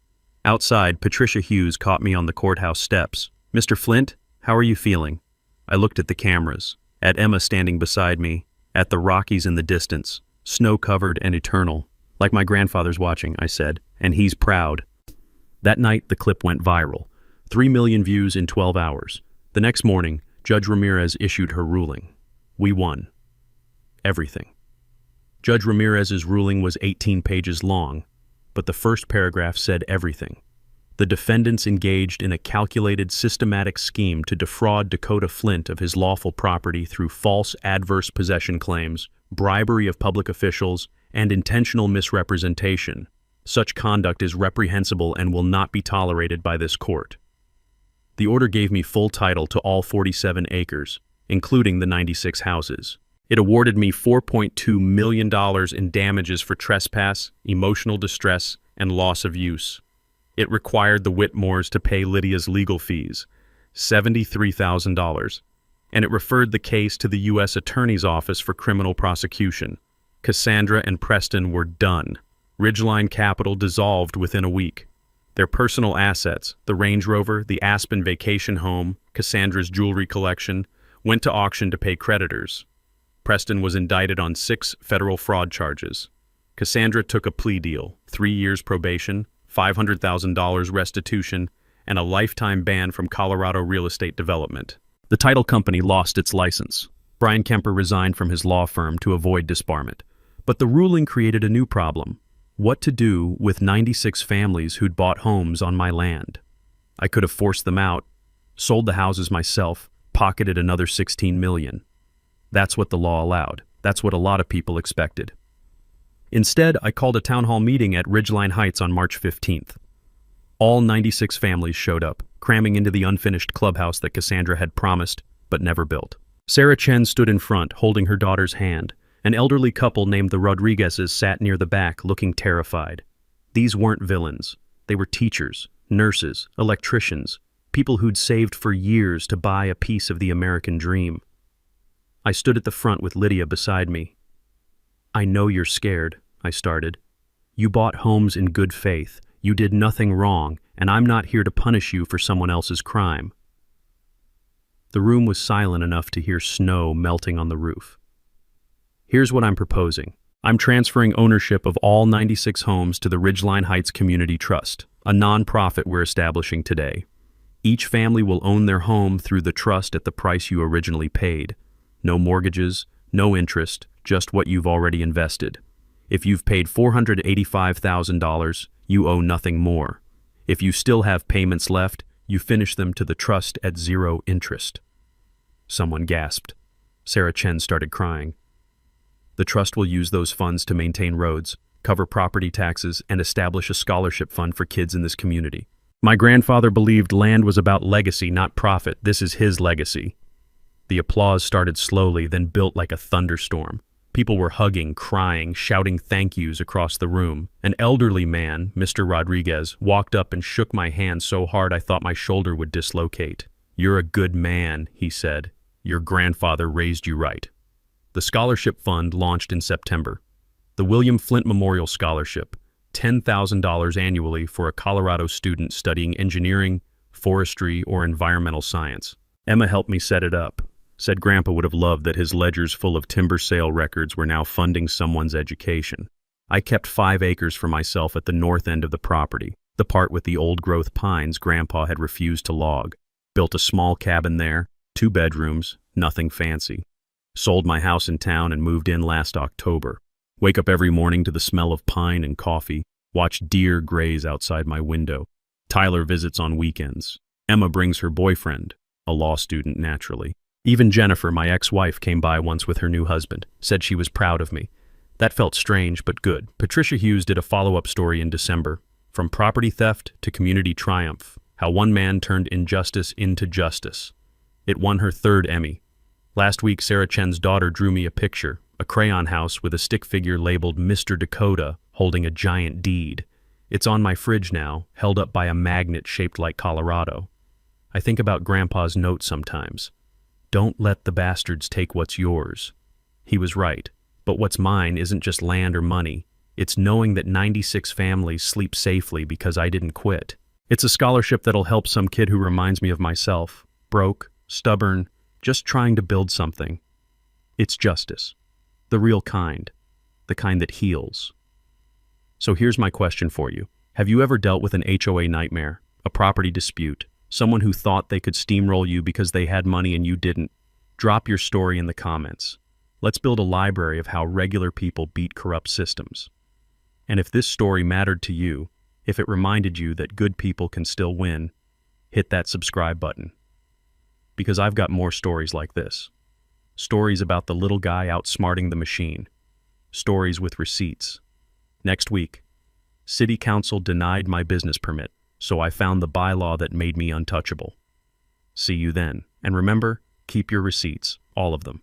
Outside, Patricia Hughes caught me on the courthouse steps. Mr. Flint, how are you feeling? I looked at the cameras, at Emma standing beside me, at the Rockies in the distance, snow-covered and eternal. Like my grandfather's watching, I said, and he's proud. That night, the clip went viral. 3 million views in 12 hours. The next morning, Judge Ramirez issued her ruling. We won. Everything. Judge Ramirez's ruling was 18 pages long, but the first paragraph said everything. The defendants engaged in a calculated, systematic scheme to defraud Dakota Flint of his lawful property through false adverse possession claims, bribery of public officials, and intentional misrepresentation. Such conduct is reprehensible and will not be tolerated by this court. The order gave me full title to all 47 acres, including the 96 houses. It awarded me $4.2 million in damages for trespass, emotional distress, and loss of use. It required the Whitmores to pay Lydia's legal fees, $73,000, and it referred the case to the U.S. Attorney's Office for criminal prosecution. Cassandra and Preston were done. Ridgeline Capital dissolved within a week. Their personal assets, the Range Rover, the Aspen vacation home, Cassandra's jewelry collection, went to auction to pay creditors. Preston was indicted on 6 federal fraud charges. Cassandra took a plea deal, 3 years probation, $500,000 restitution, and a lifetime ban from Colorado real estate development. The title company lost its license. Brian Kemper resigned from his law firm to avoid disbarment. But the ruling created a new problem. What to do with 96 families who'd bought homes on my land? I could have forced them out, sold the houses myself, pocketed another $16 million. That's what the law allowed. That's what a lot of people expected. Instead, I called a town hall meeting at Ridgeline Heights on March 15th. All 96 families showed up, cramming into the unfinished clubhouse that Cassandra had promised but never built. Sarah Chen stood in front, holding her daughter's hand. An elderly couple named the Rodriguezes sat near the back, looking terrified. These weren't villains. They were teachers, nurses, electricians, people who'd saved for years to buy a piece of the American dream. I stood at the front with Lydia beside me. "I know you're scared," I started. "You bought homes in good faith. You did nothing wrong, and I'm not here to punish you for someone else's crime." The room was silent enough to hear snow melting on the roof. "Here's what I'm proposing. I'm transferring ownership of all 96 homes to the Ridgeline Heights Community Trust, a nonprofit we're establishing today. Each family will own their home through the trust at the price you originally paid. No mortgages, no interest, just what you've already invested. If you've paid $485,000, you owe nothing more. If you still have payments left, you finish them to the trust at 0 interest." Someone gasped. Sarah Chen started crying. "The trust will use those funds to maintain roads, cover property taxes, and establish a scholarship fund for kids in this community. My grandfather believed land was about legacy, not profit. This is his legacy." The applause started slowly, then built like a thunderstorm. People were hugging, crying, shouting thank yous across the room. An elderly man, Mr. Rodriguez, walked up and shook my hand so hard I thought my shoulder would dislocate. "You're a good man," he said. "Your grandfather raised you right." The scholarship fund launched in September. The William Flint Memorial Scholarship, $10,000 annually for a Colorado student studying engineering, forestry, or environmental science. Emma helped me set it up. Said Grandpa would have loved that his ledgers full of timber sale records were now funding someone's education. I kept 5 acres for myself at the north end of the property, the part with the old-growth pines Grandpa had refused to log. Built a small cabin there, 2 bedrooms, nothing fancy. Sold my house in town and moved in last October. Wake up every morning to the smell of pine and coffee, watch deer graze outside my window. Tyler visits on weekends. Emma brings her boyfriend, a law student naturally. Even Jennifer, my ex-wife, came by once with her new husband, said she was proud of me. That felt strange, but good. Patricia Hughes did a follow-up story in December. From property theft to community triumph, how one man turned injustice into justice. It won her 3rd Emmy. Last week, Sarah Chen's daughter drew me a picture, a crayon house with a stick figure labeled Mr. Dakota holding a giant deed. It's on my fridge now, held up by a magnet shaped like Colorado. I think about Grandpa's note sometimes. Don't let the bastards take what's yours. He was right, but what's mine isn't just land or money. It's knowing that 96 families sleep safely because I didn't quit. It's a scholarship that'll help some kid who reminds me of myself, broke, stubborn, just trying to build something. It's justice. The real kind. The kind that heals. So here's my question for you. Have you ever dealt with an HOA nightmare, a property dispute, someone who thought they could steamroll you because they had money and you didn't? Drop your story in the comments. Let's build a library of how regular people beat corrupt systems. And if this story mattered to you, If it reminded you that good people can still win, hit that subscribe button. Because I've got more stories like this. Stories about the little guy outsmarting the machine. Stories with receipts. Next week, City Council denied my business permit, so I found the bylaw that made me untouchable. See you then, and remember, keep your receipts, all of them.